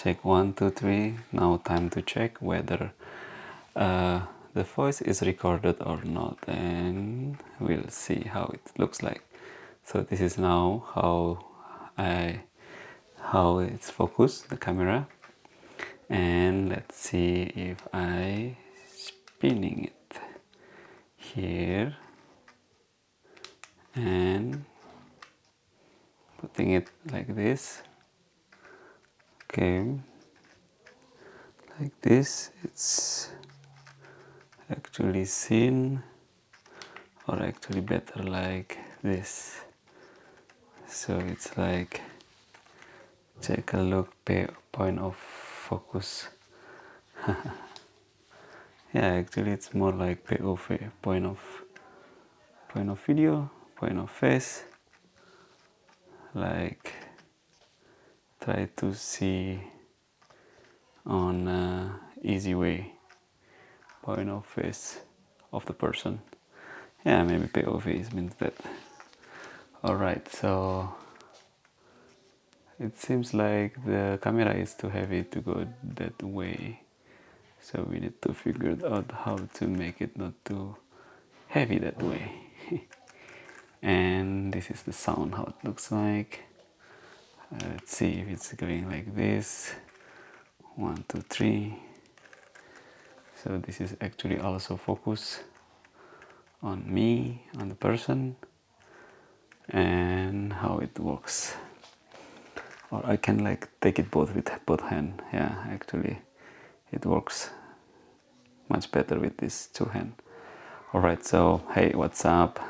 Check 1, 2, 3. Now time to check whether the voice is recorded or not, and we'll see how it looks like. So this is now how it's focused, the camera, and let's see if I spinning it here and putting it like this. Okay, like this, it's actually seen, or actually better like this. So it's like, take a look, point of focus. Yeah, actually it's more like POV, point of video, point of face. Like, try to see on easy way, point of face of the person. Yeah, maybe POV means that. Alright, so it seems like the camera is too heavy to go that way. So we need to figure out how to make it not too heavy that way. And this is the sound, how it looks like. Let's see if it's going like this. 1, 2, 3. So this is actually also focus on me, on the person, and how it works. Or I can like take it both with both hands. Yeah, actually it works much better with this two hand. Alright, so hey, what's up?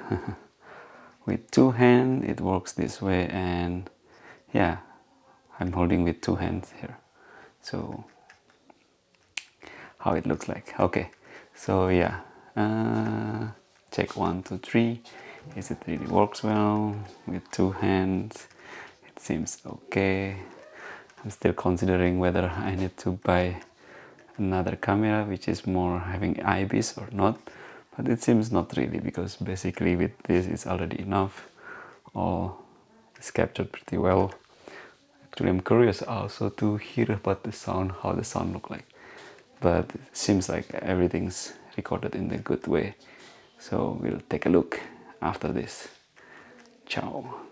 With two hands it works this way, and yeah, I'm holding with two hands here. So how it looks like. Okay, so yeah, check 1, 2, 3. Is it really works well with two hands? It seems okay. I'm still considering whether I need to buy another camera which is more having IBIS or not, but it seems not really, because basically with this it's already enough. All is captured pretty well. Actually I'm curious also to hear about the sound, how the sound look like, but it seems like everything's recorded in a good way. So we'll take a look after this. Ciao.